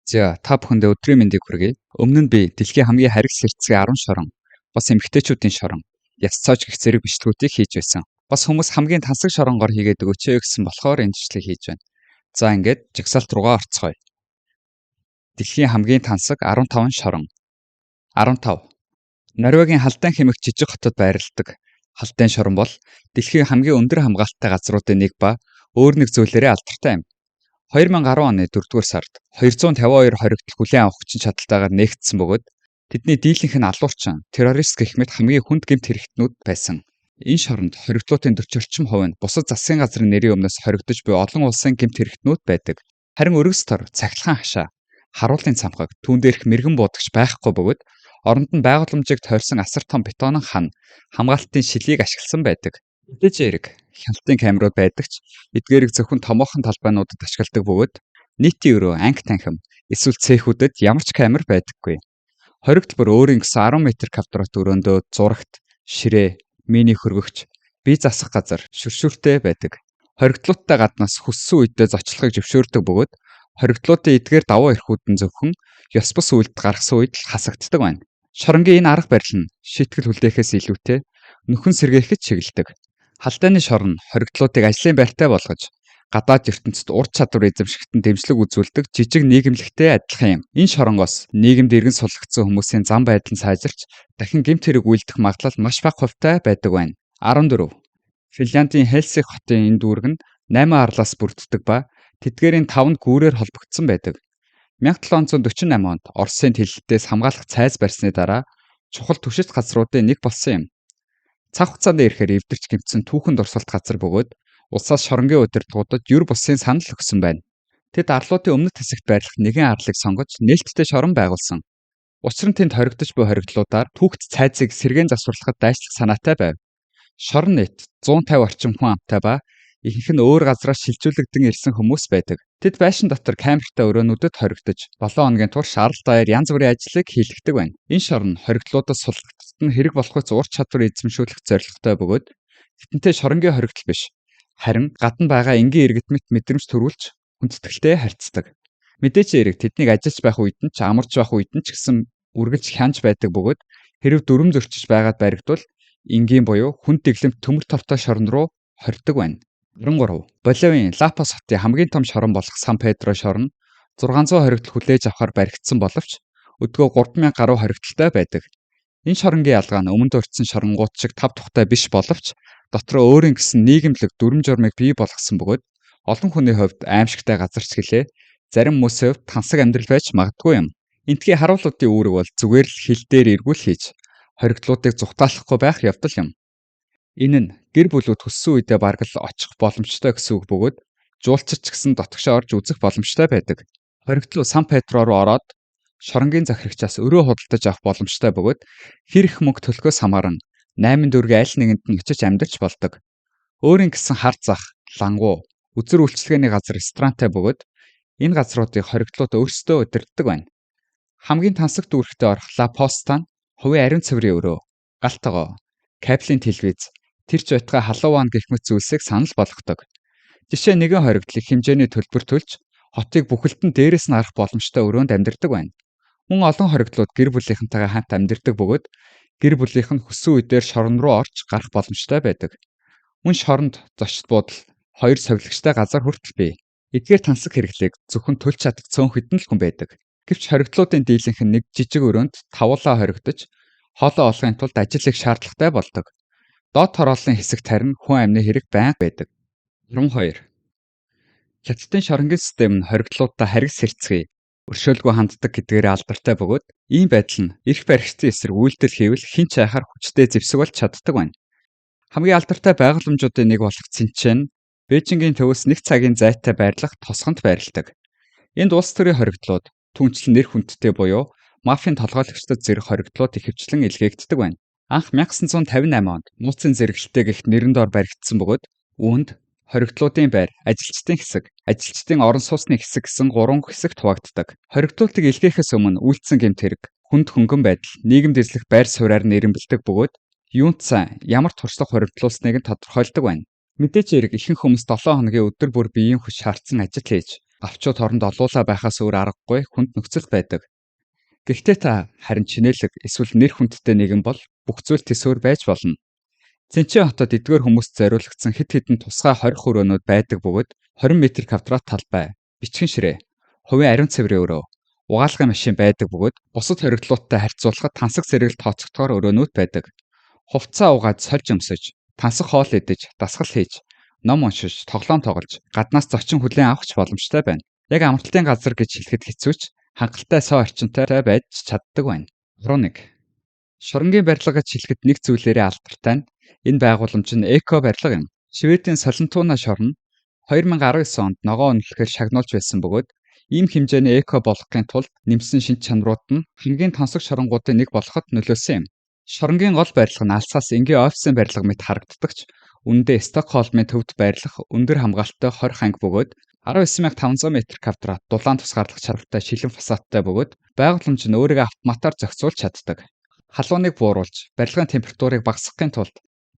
За та бүхэндээ өдрийн мэндийг хүргэе. Өмнө нь би дэлхийн хамгийн харгас хэрцгий 10 шорон, бас эмэгтэйчүүдийн шорон, яс цоож гэх зэрэг бичлэгүүдийг хийж байсан. Бас хүмүүс хамгийн тансаг шоронгоор хийгээд өгөөч гэсэн болохоор энэ бичлэгийг хийж байна. За ингээд жагсаалт руугаа орцгоё. Дэлхийн хамгийн тансаг 15 шорон. 15. Норвегийн Халдайн хэмээх жижиг хотод байрладаг Халдайн шорон бол дэлхийн хамгийн өндөр хамгаалалттай газруудын нэг ба өөр нэг зүйлээрээ алдартай юм. 2010 оны 4-р сард 252 хоригдол хүлээн авах хүчин чадалтайгаар нээгдсэн бөгөөд тэдний дийлэнх нь алуурчин, террорист гэх мэт хамгийн хүнд гэмт хэрэгтнүүд байсан. Энэ шоронд хоригдлуудын 40 орчим хувь нь бусад засгийн газрын нэрийн өмнөөс хоригдож буй олон улсын гэмт хэрэгтнүүд байдаг. Харин өргөс тор, цахилгаан хашаа, харуулын цамхаг, түүн дээрх мэрэгэн буудагч байхгүй бөгөөд оронд нь байгууламжийг тойрсон асар том бетонын хан хамгаалалтын шилийг ашигласан байдаг. Мэдээж эрэг хяналтын камерууд байдаг ч эдгээрийг зөвхөн томоохон талбайнуудад ашигладаг бөгөөд нийтийн өрөө анги танхим эсвэл цехүүдэд ямар ч камер байдаггүй. Хоригдол бүр өөрийн гэсэн 10 м квадрат өрөөндөө зурагт, ширээ, мини хөргөгч, бие засах газар, шүршүүртэй байдаг. Хоригдлуудтай гаднаас хүссэн үедээ зочлохыг зөвшөөрдөг бөгөөд хоригдлуудын эдгээр давуу эрхүүд нь зөвхөн ёс бус үйлдэл гаргасан үед л хасагддаг байна. Шоронгийн энэ арга барил нь шийтгэл хүлээхээс илүүтэй нөхөн сэргээхэд чиглэдэг. Халдайны шорон хоригдлуудыг ажлын байртай болгож гадаад ертөнцид ур чадвар эзэмшигтэн дэмжлэг үзүүлдэг жижиг нийгэмлэгтэй адилхан юм. Энэ шоронгоос нийгэмд иргэн суллагдсан хүмүүсийн зам байдал нь сайжирч дахин гэмт хэрэг үйлдэх магадлал маш бага хувьтай байдаг байна. 14. Финляндийн Хельсинки хотын энэ дүүрэг нь 8 арлаас бүрддэг ба тэдгээрийн 5 нь гүүрээр холбогдсон байдаг. 1748 онд Оросын тэлэлтээс хамгаалах цайз барьсны дараа чухал түшиж газруудын нэг болсон юм. Цаг хугацаанд ирэхээр эвдэрч гэмтсэн түүхэн дурсгалт газар бөгөөд улсаас шоронгийн удирдгуудад юр бусын санал өгсөн байна. Тэд арлуудын өмнөд хэсэгт байрлах нэгэн арлыг сонгож нээлттэй шорон байгуулсан. Учир нь тэнд хоригдож буй хоригдлуудаар түүхт цайзыг сэргээн засварлахад дайчлах санаатай байв. Шорон нийт 150 орчим хүн амтай ба ихэнх нь өөр газраас шилжүүлэгдэн ирсэн хүмүүс байдаг. Тэд байшин дотор камертай өрөөнүүдэд хоригдож 7 хоногийн турш арал даяар янз бүрийн ажлыг хийлгдэг байна. Энэ шорон хоригдлуудаас суллагдсад нь хэрэг болохоос ур чадвар эзэмшүүлэх зорилготой бөгөөд тэтэнтэй шоронгийн хоригдол биш. Харин гадна байгаа энгийн иргэд мэт мэдрэмж төрүүлж хүндэтгэлтэй харьцдаг. Мэдээч эрэг тэднийг ажиллаж байх үед нь ч амарч байх үед нь ч гэсэн үргэлж хянж байдаг бөгөөд хэрэг дүрм зөрчиж байгаад баригдвал энгийн буюу хүнд дэглэмт төмөр товтой шорон руу хордог байна. 13. Боливийн Ла-Пас хотын хамгийн том шорон болох Сан Педро шорон 600 хоригдол хүлээж авахар баригдсан боловч өдгөө 3000 гаруй хоригдолтой байдаг. Энэ шоронгийн ялгаа нь өмнөд өртсөн шоронгууд шиг тав тухтай биш боловч дотроо өөрийн гэсэн нийгэмлэг дүрм журмыг бий болгосон бөгөөд олон хүний хувьд аимшигтай газарч гэлээ зарим хүмүүсийн хувьд тансаг амьдрал байж магадгүй юм. Энтхийн харуулуудын үүрэг бол зүгээр л хил дээр эргүүл хийж хоригдлуудыг зүхтаалахгүй байх явдал юм. Энэ нь гэр бүлүүд хүссэн үедээ бараг л очих боломжтой гэсэн үг бөгөөд жуулчид ч гэсэн дотгошоо орж үзэх боломжтой байдаг. Хоригдлууд Сан Педро руу ороод шоронгийн захирагчаас өрөө худалдаж авах боломжтой бөгөөд хэр их мөнгө төлөхөөс хамааран 8 дүүргийн аль нэгэнд нь очиж амьдарч болдог. Өөрийн гэсэн хар зах, лангуу, үзэр үйлчилгээний газар ресторантай бөгөөд энэ газруудыг хоригдлууд өөрсдөө удирддаг байна. Хамгийн тансаг дүүрэгтээ орох Ла Постан хувийн ариун цэврийн өрөө, галтгоо, кабелийн телевиз, тэрч байтугай халуун ван гэх мэт зүйлсийг санал болгодог. Жишээ нэгэн хоригдлыг хэмжээний төлбөр төлж хотыг бүхэлд нь дээрээс нь харах боломжтой өрөөнд амьдардаг байна. Мөн олон хоригдлууд гэр бүлийнхэнтэйгээ хамт амьдардаг бөгөөд гэр бүлийнх нь хүссэн үедээр шорон руу орж гарах боломжтой байдаг. Мөн шоронд зочд буудал, 2 совилгчтай газар хүртэл бий. Эдгээр тансаг хэрэглийг зөвхөн төлж чадах цөөн хэдэн л хүн байдаг. Гэвч хоригдлуудын дийлэнх нь нэг жижиг өрөөнд тавуулаа хоригдож хоолоо олохын тулд ажил хийх шаардлагатай болдог. Доод хорооллын хэсэгт харин хүн амны хэрэг байнга байдаг. 12. Хятадын шоронгийн систем нь хоригдлуудтай харгас хэрцгий, өршөөлгүй ханддаг гэдгээрээ алдартай бөгөөд ийм байдал нь эрх баригчдын эсрэг үйлдэл хийвэл хэн ч айхаар хүчтэй зэвсэг болж чаддаг байна. Хамгийн алдартай байгууламжуудын нэг болох Цинчэн Бээжингийн төвөөс нэг цагийн зайтай байрлах тосгонд байрладаг. Энд улс төрийн хоригдлууд, түүнчлэн нэр хүндтэй буюу мафийн толгойлогчдод зэрэг хоригдлууд ихэвчлэн илгээгддэг байна. Анх 1958 онд нууцын зэрэгэлтэй гэх нэрэн доор баригдсан бөгөөд үүнд хоригдлуудын байр, ажилчдын хэсэг, ажилчдын орон сууцны хэсэг гэсэн 3 хэсэгт хуваагддаг. Хоригдлуудыг илгээхээс өмнө үйлдсэн гэмт хэрэг, хүнд хөнгөн байдал, нийгэмд эзлэх байр сууриар нэрэмбэлдэг бөгөөд юунд сайн ямар туршлага хоригдлуулсныг нь тодорхойлдог байна. Мэдээж хэрэг ихэнх хүмүүс 7 хоногийн өдөр бүр биеийн хүч шаардсан ажил хийж Авчууд хооронд олуулаа байхаас өөр аргагүй хүнд нөхцөл байдаг. Гэхдээ та харин чинээлэг эсвэл нэр хүндтэй нэгэн бол бүх зүйл тэсвэр байж болно. Цэнчэн хотод эдгээр хүмүүст зориулагдсан хэд хэдэн тусгай хорих өрөөнүүд байдаг бөгөөд 20 м квадрат талбай, бичгэн ширээ, хувийн ариун цэврийн өрөө, угаалгын машин байдаг бөгөөд бусад хоригдлуудтай харьцуулахад тансаг зэрэгэл тооцогдохоор өрөөнүүд байдаг. Хувцас угааж сольж өмсөж, тансаг хоол идэж, дасгал хийж, ном уншиж, тоглоом тоглож, гаднаас зочин хүлээн авахч боломжтой байна. Яг амралтын газар гэж хэлэхэд хэцүү ч хангалттай соо орчинтай байж чаддаг байна. 11. Шоронгийн барилга гэж хэлэхэд нэг зүйлээрээ алдартай нь энэ байгууламж нь эко барилга юм. Шведийн Солентуна шорон 2019 онд ногоо үнэлэхээр шагнуулж байсан бөгөөд ийм хэмжээний эко болгохын тулд нэмсэн шинж чанарууд нь хамгийн тансаг шоронгуудын нэг болоход нөлөөлсөн юм. Шоронгийн гол барилга нь алсаас энгийн офисын барилга мэт харагддаг ч үүндээ Стокхолмын төвд байрлах өндөр хамгаалалттай 20 анги бөгөөд 19,500 м квадрат дулаан тусгаарлах чаргатай шилэн фасадтай бөгөөд байгууламж нь өөрийгөө автоматар зохицуулж чаддаг. Халууныг бууруулж, барилгын температурыг багасгахын тулд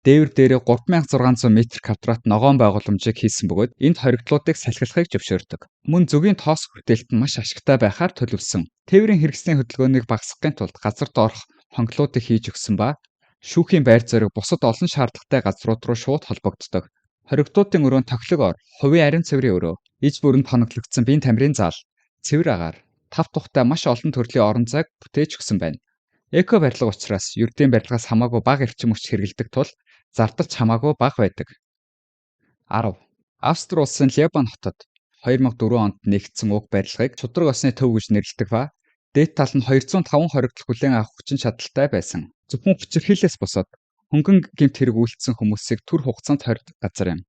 дээвэр дээрээ 3600 м квадрат ногоон байгууламжийг хийсэн бөгөөд энд хоригдлуудыг салхилахыг зөвшөөрдөг. Мөн зөгийн тоос хүрээлэлт нь маш ашигтай байхаар төлөвлөсөн. Тээврийн хэрэгслийн хөдөлгөөнийг багасгахын тулд газарт орох хонглуудыг хийж өгсөн ба шүүхийн байр зориг бусад олон шаардлагатай газрууд руу шууд холбогддог. Хоригдлуудын өрөөнд тоглог ор, хувийн ариун цэврийн өрөө, иж бүрэнд хоноглогдсон биеийн тамирын зал, цэвэр агаар, тав тухтай маш олон төрлийн орон зайг бүтээж өгсөн байна. Эко барилга учраас ердийн барилгаас хамаагүй бага эрчим хүч хэрэглэдэг тул зардалч хамаагүй бага байдаг. 10. Австри улсын Лебан хотод 2004 онд нэгдсэн уг барилгыг шудраг осны төв гэж нэрлэдэг ба дээд тал нь 205 хоригдол хүлээн авах хүчин чадалтай байсан. Зөвхөн хүчирхийллээс бусад хөнгөн гэмт хэрэг үйлдсэн хүмүүсийг түр хугацаанд хоригдох газар юм.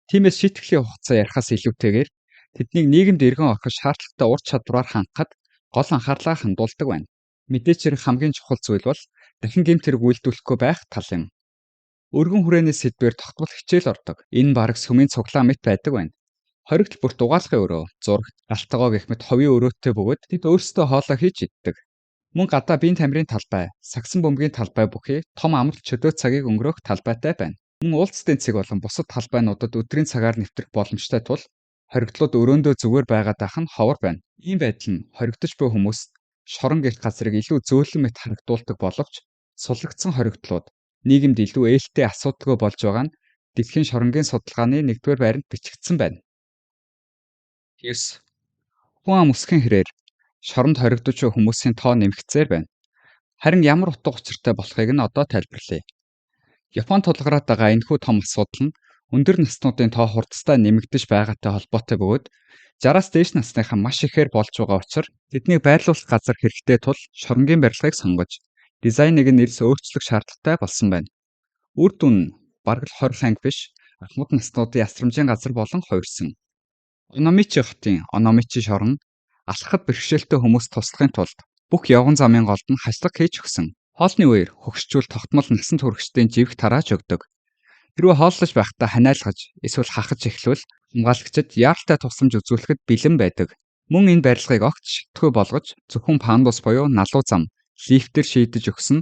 Тиймээс шийтглийн хугацаа ярихаас илүүтэйгээр тэднийг нийгэмд эргэн ороход шаардлагатай ур чадвараар хангахад гол анхаарлаа хандуулдаг байна. Мэдээж хэрэг хамгийн чухал зүйл бол дахин гэмт хэрэг үйлдвэрлэхгүй байх тал юм. Өргөн хүрээний сэдвээр тогтмол хичээл ордог. Энэ бараг сүмийн цуглаан мэт байдаг байна. Хоригдол бүрт угаалгын өрөө, зураг, галтгоо гэх мэт ховийн өрөөтэй бөгөөд тэд өөрсдөө хоолоо хийж иддэг. Мөн гадаа биеийн тамирын талбай, сагсан бөмбөгийн талбай бүхий том амралт чөлөө цагийг өнгөрөөх талбайтай байна. Мөн уулзалтын цэг болон бусад талбайнуудад өдрийн цагаар нэвтрэх боломжтой тул хоригдлууд өрөөндөө зүгээр байгаад ах нь ховор байна. Ийм байдал нь хоригдож буй хүмүүст шорон гэх газрыг илүү зөөлөн мэт харагдуулдаг боловч суллагдсан хоригдлууд нийгэмд илүү ээлтэй асуудалгүй болж байгаа нь дэлхийн шоронгийн судалгааны 1-р байранд бичигдсэн байна. 9. Хүн ам өсгөн хэрээр шоронд хоригдож буй хүмүүсийн тоо нэмэгдсээр байна. Харин ямар утга учиртай болохыг нь одоо тайлбарлая. Японд тулгараад байгаа энэхүү том асуудал нь өндөр наснуудын тоо хурдтай нэмэгдэж байгаатай холбоотой бөгөөд 60-аас дээш насныхан маш ихээр болж байгаа учраас тэднийг байрлуулах газар хэрэгтэй тул шоронгийн барилгыг сонгож дизайныг нь эрс өөрчлөх шаардлагатай болсон байна. Үр дүн нь бараг л 20 анги биш, ахмад наснуудын ясрамжийн газар болон хувирсан. Ономичи хотын Ономичи шорон алхахад бэрхшээлтэй хүмүүст туслахын тулд бүх явган замын голд нь хачлаг хийж өгсөн. Хоолны үеэр хөгшчүүл тогтмол насан туршидтын живг тарааж өгдөг. Хэрвээ хооллож байхдаа ханиалгаж эсвэл хахаж эхлвэл хамгаалагчид яаралтай тусламж үзүүлэхэд бэлэн байдаг. Мөн энэ барилгыг огт шигдэхгүй болгож зөвхөн пандус буюу налуу зам, лифтээр шийдэж өгсөн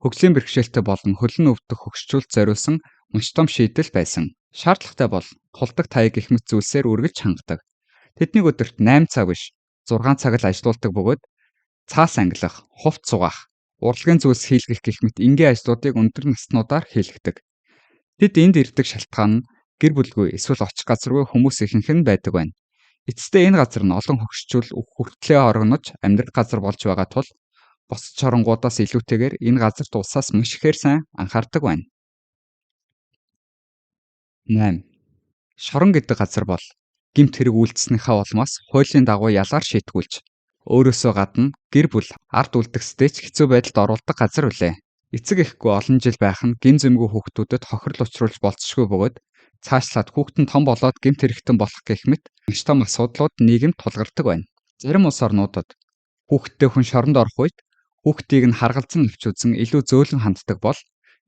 хөгжлийн бэрхшээлтэй болон хөлн өвдөх хөгшчүүлд зориулсан маш том шийдэл байсан. Шаардлагатай бол тулдаг таяг гэх мэт зүйлсээр үргэлж хангадаг. Тэднийг өдөрт 8 цаг биш 6 цаг л ажилуулдаг бөгөөд цаас ангилах, хувц сугаах, урлагийн зүйлс хийлгэх гэх мэт энгийн ажлуудыг өндөр наснуудаар хийлгдэг. Тэд энд ирдэг шалтгаан нь гэр бүлгүй эсвэл очих газаргүй хүмүүс ихэнх нь байдаг байна. Эцэстээ энэ газар нь олон хөгшчүүл хүртлээ орогнож амьдрах газар болж байгаа тул бусад шоронгуудаас илүүтэйгээр энэ газарт улсаас маш ихээр сайн анхаардаг байна. 8. Шорон гэдэг газар бол гэмт хэрэг үйлдснийхаа улмаас хуулийн дагуу ялгаар шийтгүүлж өөрөөсөө гадна гэр бүл ард үлдгэстэй ч хэцүү байдалд оруулдаг газар үлээ. Эцэг эхгүй олон жил байх нь гин зэмгүй хүүхдүүдэд хохирол учруулж болцсохгүй бөгөөд цаашлаад хүүхэд нь том болоод гэмт хэрэгтэн болох гэх мэт маш том асуудлууд нийгэмд тулгардаг байна. Зарим улс орнуудад хүүхэдтэй хүн шоронд орох үед хүүхдийг нь харгалзан авч үзэн илүү зөөлөн ханддаг бол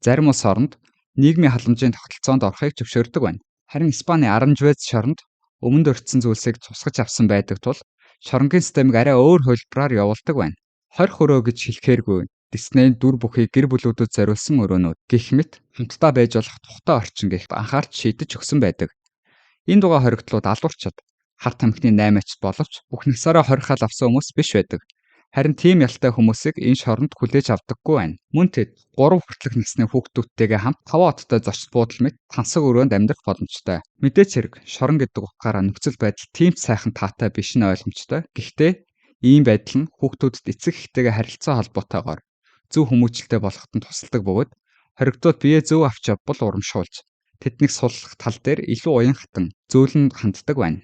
зарим улс оронд нийгмийн халамжийн тогтолцоонд орохыг зөвшөөрдөг байна. Харин Испани Аранжуэз шоронд өмнөд өртсөн зүйлсийг цусгаж авсан байдаг тул шоронгийн системийг арай өөр хөлбраар явуулдаг байна. Хорих өрөө гэж хэлэхээргүй Диснейн дүр бүхий гэр бүлүүдэд зориулсан өрөөнүүд гэх мэт хамтдаа байж болох тухтай орчин гэх анхаарч шийдэж өгсөн байдаг. Энэ дугаа хоригдлууд алуурчид Харт амхны 8-ачт боловч бүх насаараа хорихол авсан хүмүүс биш байдаг. Харин тийм ялтай хүмүүсийг энэ шоронд хүлээж авдаггүй байна. Мөн тэд 3 хүртэлх насны хүүхдүүдтэйгээ хамт 5 оттой зочд буудал мэт тансаг өрөөнд амьдрах боломжтой. Мэдээч хэрэг шорон гэдэг утгаараа нөхцөл байдал тийм сайхан таатай биш нь ойлгомжтой. Гэхдээ ийм байдал нь хүүхдүүдэд эцэг эхтэйгээ харилцаа холбоотойгоор зөв хүмүүжлтэй болоход нь тусалдаг бөгөөд хоригдоод биеэ зөв авч явбал урамшуулж тэднийг суллах тал дээр илүү уян хатан зөөлөн ханддаг байна.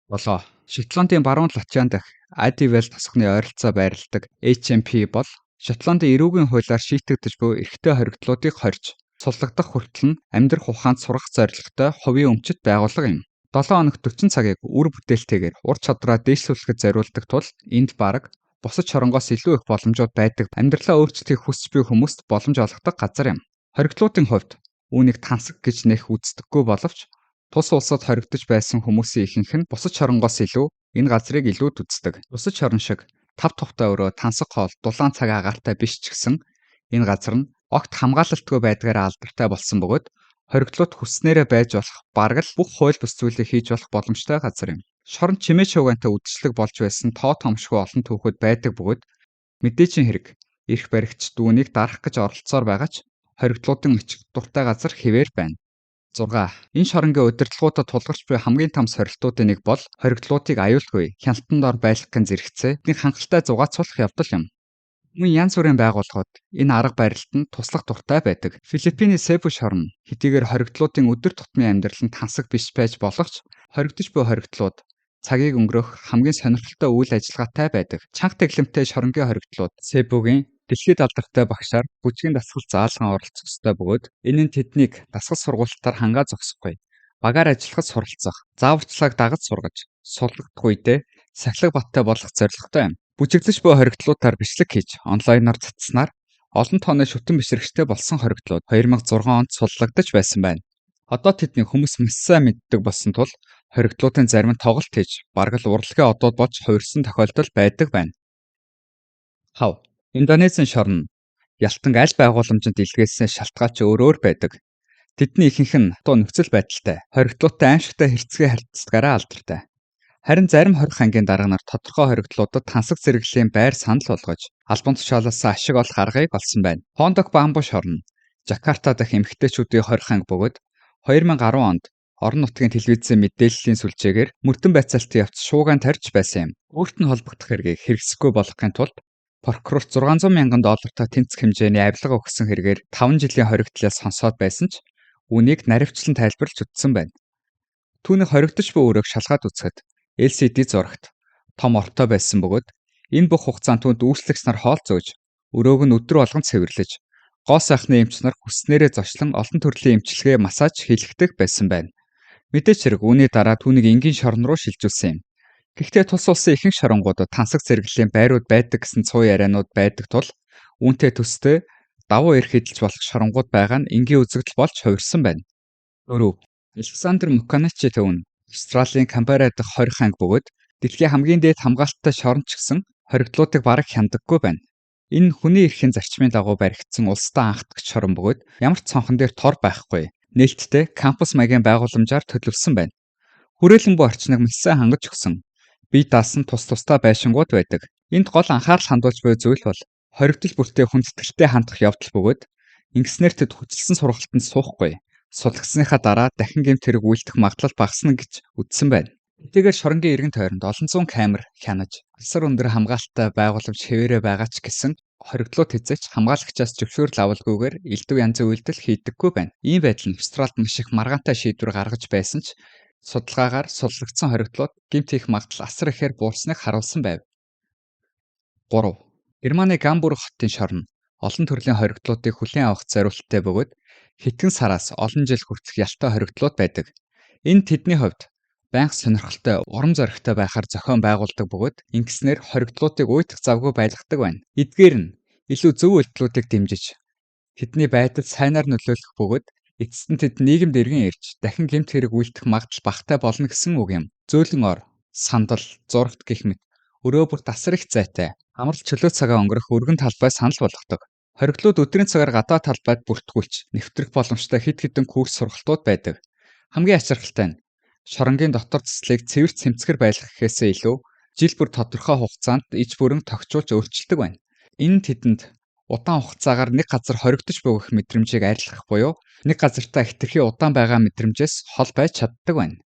7. Шотландын баруун Латвиан дахь Адивел тосгоны ойролцоо байрладаг HMP бол Шотландын эрүүгийн хуулиар шийтгэгдэж буй эрхтэй хоригдлуудыг хорьж суллагдах хүртэл нь амьдрах ухаанд сурах зорилготой хувийн өмчит байгууллага юм. 7 хоног 40 цагийг үр бүтээлтэйгээр ур чадвараа дээшлүүлэхэд зориулдаг тул энд бараг бусад шоронгоос илүү их боломжууд байдаг. Амьдралаа өөрчлөхийг хүсч буй хүмүүст боломж олгодог газар юм. Хоригдлуудын хувьд үүнийг тансаг гэж нэх үздэггүй боловч тус улсад хоригдож байсан хүмүүсийн ихэнх нь бусад шоронгоос илүү энэ газрыг илүүд үздэг. Бусад шорон шиг тав тухтай өрөө, тансаг хоол, дулаан цаг агаартай биш ч гэсэн энэ газар нь огт хамгаалалтгүй байдгаараа алдартай болсон бөгөөд хоригдлууд хүснээрээ байж болох бараг л бүх хууль бус зүйлийг хийж болох боломжтой газар юм. Шоронд чимээ шуугиантай үдшилэг болж байсан тоо томшгүй олон түүхүүд байдаг бөгөөд мэдээжин хэрэг эрх баригч дүүнийг дарах гэж оролцсоор байгаа ч хоригдлуудын очих дуртай газар хэвээр байна. 6. Энэ шоронгийн удирдлагуудад тулгарч буй хамгийн том сорилтуудын нэг бол хоригдлуудыг аюулгүй хяналтанд ор байлгахын зэрэгцээ нэг хангалттай зугаацуулах явдал юм. Мөн янз бүрийн байгууллагууд энэ арга барилтанд туслах дуртай байдаг. Филиппиний Себу шорон хэдийгээр хоригдлуудын өдөр тутмын амьдрал нь тансаг биш байж болох ч хоригдож буй хоригдлууд цагийг өнгөрөх хамгийн сонирхолтой үйл ажиллагаатай байдаг. Чанга тэглэмтэй шоронгийн хоригдлууд Себугийн дэлхийд алдартай багшаар бүжгийн дасгал заалган оролцох ёстой бөгөөд энэ нь тэднийг дасгал сургалтаар хангаа зогсохгүй. Багаар ажиллахад суралцах, зааварчилгааг дагаж сургаж, суллагдах үедээ сахилга баттай болох зорилготой юм. Бүжиглэж буй хоригдлуудаар бичлэг хийж, онлайнаар цацснаар олон тооны шүтэн бишрэгчтэй болсон хоригдлууд 2006 онд суллагдаж байсан байна. Одоо тэдний хүмүүс маш сайн мэддэг болсон тул хоригдлуудын зарим нь тоглолт хийж, бараг л урлагийн одууд болж хувирсан тохиолдол байдаг байна. Хав Индонезийн шорон ялтан аль байгууламжинд илгээсэн шалтгаалч өөр байдаг. Тэдний ихэнх нь дуу нөхцөл байдалтай, хоригдлуудтай аимшигтай хэрцгий харилцаагаараа алдартай. Харин зарим хорих ангийн дарга нар тодорхой хоригдлуудад тансаг зэрэглэлийн байр санал болгож, албан тушаалаас ашиг олох аргыг олсон байна. Хондок Бамбу шорон Жакарта дахь эмэгтэйчүүдийн хорих анги бөгөөд 2010 онд орон нутгийн телевизийн мэдээллийн сүлжээгээр мөрдөн байцаалтын явц шуугиан тарьж байсан юм. Өөрт нь холбогдох хэргийг хэрэгсэхгүй болгохын тулд прокурор $600,000 тэнцэх хэмжээний авилга өгсөн хэрэгээр 5 жилийн хоригдлаас сонсоод байсан ч үүнийг наривчлан тайлбарлаж үзсэн байна. Түүний хоригдож буй өрөөг шалгаад үзэхэд LCD зурагт том ортой байсан бөгөөд энэ бүх хугацаанд түүнд үүсэлэгч нар хоол зөөж, өрөөг нь өдөр болгон цэвэрлэж, гоо сайхны эмч нар хүснээрээ зочлон олон төрлийн эмчилгээ, массаж хийлгдэг байсан байна. Мэдээч хэрэг үүний дараа түүнийг энгийн шорон руу шилжүүлсэн юм. Гэхдээ тус улсын ихэнх шоронгуудад тансаг зэрэглэлийн байрууд байдаг гэсэн цуу ярианууд байдаг тул үүнтэй төстэй давуу эрх эдэлж болох шоронгууд байгаа нь энгийн үзэгдэл болж хувирсан байна. 4. Александр Муканачи төвн Австралийн Камбера дахь хорих анги бөгөөд дэлхийн хамгийн дээд хамгаалалттай шорон ч гэсэн хоригдлуудыг бараг хяндаггүй байна. Энэ хүний эрхийн зарчмын дагуу баригдсан улстай анхдагч шорон бөгөөд ямар ч цонхон дээр тор байхгүй. Нээлттэй кампус маягийн байгууламжаар төлөвлөсөн байна. Хүрээлэн буй орчныг маш сайн хангаж өгсөн. Бие даасан тус тустай байшингууд байдаг. Энд гол анхаарал хандуулж буй зүйл бол хоригдол бүртээ хүндэтгэлтэй хандах явдал бөгөөд ингэснээр тэд хүчилсэн сургалтанд суухгүй. Сулгасныхаа дараа дахин гэмт хэрэг үйлдэх магадлал багасна гэж үзсэн байна. Хэдийгээр шоронгийн эргэн тойронд олон зуун камер хянаж, асар өндөр хамгаалалттай байгууламж хэвээрээ байгаа ч гэсэн хоригдлууд хэзээч хамгаалагчаас зөвшөөрөл авалгүйгээр элдв янзын үйлдэл хийдэггүй байна. Ийм байдал нь Австралид маш их маргаантай шийдвэр гаргаж байсан ч судалгаагаар суллагдсан хоригдлууд гэмт хийх магадлал асар ихээр буурсныг харуулсан байв. 3. Германы Гамбург хотын шорон олон төрлийн хоригдлуудыг хүлээн авах зорилттой бөгөөд хэдхэн сараас олон жил хүртэх ялтай хоригдлууд байдаг. Энэ тэдний хувьд байнга сонирхолтой, урам зоригтой байхаар зохион байгуулдаг бөгөөд ингэснээр хоригдлуудыг уйтах завгүй байлгадаг байна. Эдгээр нь илүү зөв үйлдэлүүдийг дэмжиж тэдний байдал сайнаар нөлөөлөх бөгөөд эцэст нь тэд нийгэмд эргэн ирж дахин гэмт хэрэг үйлдэх магадлал багатай болно гэсэн үг юм. Зөөлөн ор, сандал, зурагт гэх мэт өрөө бүрт асар их зайтай, амралт чөлөө цагаа өнгөрөх өргөн талбай санал болгодог. Хоригдлууд өдрийн цагаар гадаа талбайд бүртгүүлж нэвтрэх боломжтой хэд хэдэн курс сургалтууд байдаг. Хамгийн ачаархалтай нь Шоронгийн дотор цэцлийг цэвэр цэмцгэр байлгах гэхээсээ илүү жил бүр тодорхой хугацаанд иж бүрэн тогтчулж өөрчилдөг байна. Энэ нь тэдэнд удаан хугацаагаар нэг газар хоригдож бөгөх мэдрэмжийг арилгах буюу нэг газартаа хэтэрхий удаан байгаа мэдрэмжээс хол байж чаддаг байна.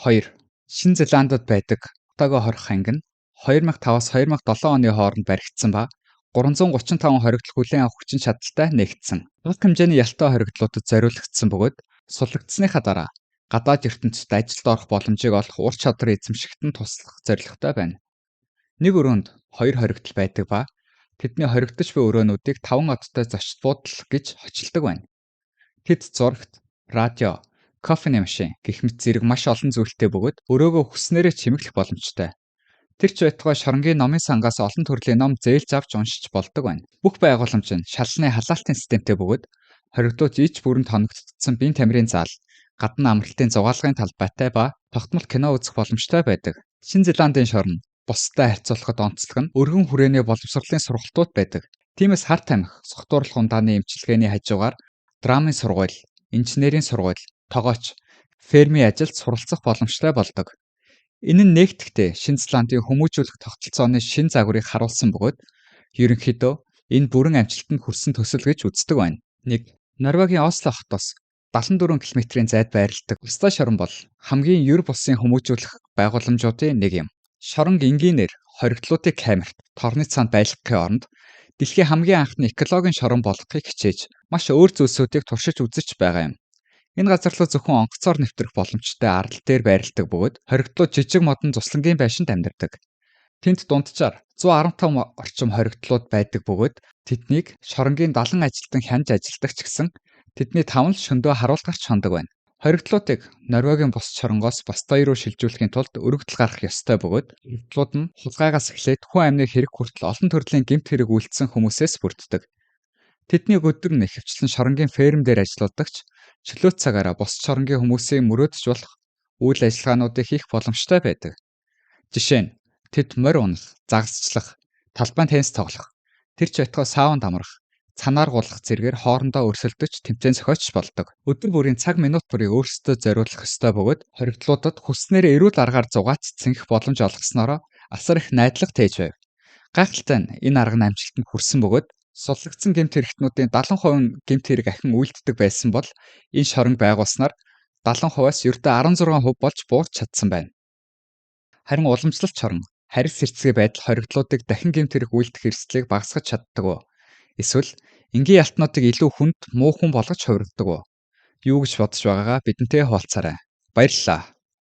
2. Шинэ Зеландад байдаг Отаго хорих анги нь 2005-аас 2007 оны хооронд баригдсан ба 335 хоригдол хүлээн авах хүчин чадалтай нэгдсэн. Бага хэмжээний ялтай хоригдлуудад зориулагдсан бөгөөд суллагдсаныхаа дараа гадаад ертөнцид ажилд орох боломжийг олох ур чадвар эзэмшигтэн туслах зорилготой байна. Нэг өрөөнд 2 хоригдол байдаг ба тэдний хоригдож буй өрөөнүүдийг 5 одтой зочд буудал гэж хочилдог байна. Тэд зурагт, радио, кофений машин гэх мэт зэрэг маш олон зүйлтэй бөгөөд өрөөгөө хүснээрээ чимэглэх боломжтой. Тэр ч байтугай шоронгийн номын сангаас олон төрлийн ном зээлж авч уншиж болдог байна. Бүх байгууламж нь шалланы халаалтын системтэй бөгөөд хоригдууд иж бүрэн тоногдсон биеийн тамирын заал, гадна амралтын зугаалгын талбайтай ба тогтмол кино үзэх боломжтой байдаг. Шинэ Зеландын шорон бусдад харьцуулахад онцлог нь өргөн хүрээний боловсролын сургалтууд байдаг. Тиймээс хар тамхи, согтуурлах ундааны эмчилгээний хажуугаар драмын сургууль, инженерийн сургууль, тогооч, фермийн ажилд суралцах боломжтой болдог. Энэ нь нэгтгэхдээ Шинэ Зеландын хүмүүжүүлэх тогтолцооны шин загварыг харуулсан бөгөөд ерөнхийдөө энэ бүрэн амжилтанд хүрсэн төсөл гэж үздэг байна. 1. Норвегийн Осло хотоос 74 км-ийн зайд байрладаг Уста шорон бол хамгийн ер бусын хүмүүжүүлэх байгууламжуудын нэг юм. Шорон энгийнээр хоригдлуудыг камерт, торны цаанд байлгахын оронд дэлхийн хамгийн анхны экологийн шорон болгохыг хичээж маш өөр зүйлсүүдийг туршиж үзэж байгаа юм. Энэ газар руу зөвхөн онгоцоор нэвтрэх боломжтой арал дээр байрладаг бөгөөд хоригдлууд жижиг модон цуслангийн байшинд амьдардаг. Тэнд дунджаар 115 орчим хоригдлууд байдаг бөгөөд тэднийг шоронгийн 70 ажилтан хянж ажилдаг ч гэсэн тэдний 5 л шөндөө харуулгарч хондог байна. Хоригдлуудыг Норвегийн бус шоронгоос бусдаа руу шилжүүлэхийн тулд өргөдөл гаргах ёстой бөгөөд хоригдлууд нь хулгайгаас эхлээд хүн амны хэрэг хүртэл олон төрлийн гэмт хэрэг үйлдсэн хүмүүсээс бүрддэг. Тэдний өдөр нь ихэвчлэн шоронгийн ферм дээр ажиллаудагч чөлөөт цагаараа бус шоронгийн хүмүүсийг мөрөөдөж болох үйл ажиллагаануудыг хийх боломжтой байдаг. Жишээ нь тэд морь унах, загасчлах, талбайн теннис тоглох, тэр ч байтугай саунд амрах, цанаар гулах зэргээр хоорондоо өрсөлдөж тэмцээн зохиоч болдог. Өдөр бүрийн цаг минут бүрийг өөрсдөө зориулах ёстой бөгөөд хоригдлуудад хүснээр эрүүл аргаар зугаацч цэнгэх боломж олгосноороо асар их найдлага тээж байв. Гайхалтай нь энэ арга нь амжилтанд хүрсэн бөгөөд суллагдсан гэмт хэрэгтнүүдийн 70% гэмт хэрэг ахин үйлддэг байсан бол энэ шоронг байгуулснаар 70%-аас ердөө 16% болж буурч чадсан байна. Харин уламжлалт шорон харьс хэрцгий байдал хоригдлуудыг дахин гэмт хэрэг үйлдэх эрсдлийг багасгаж чаддаг уу? Эсвэл энгийн алтнуудыг илүү хүнд, муу хүн болгож хувиргадаг уу? Юу гэж бодож байгаагаа бидэнтэй хуваалцаарай. Баярлалаа.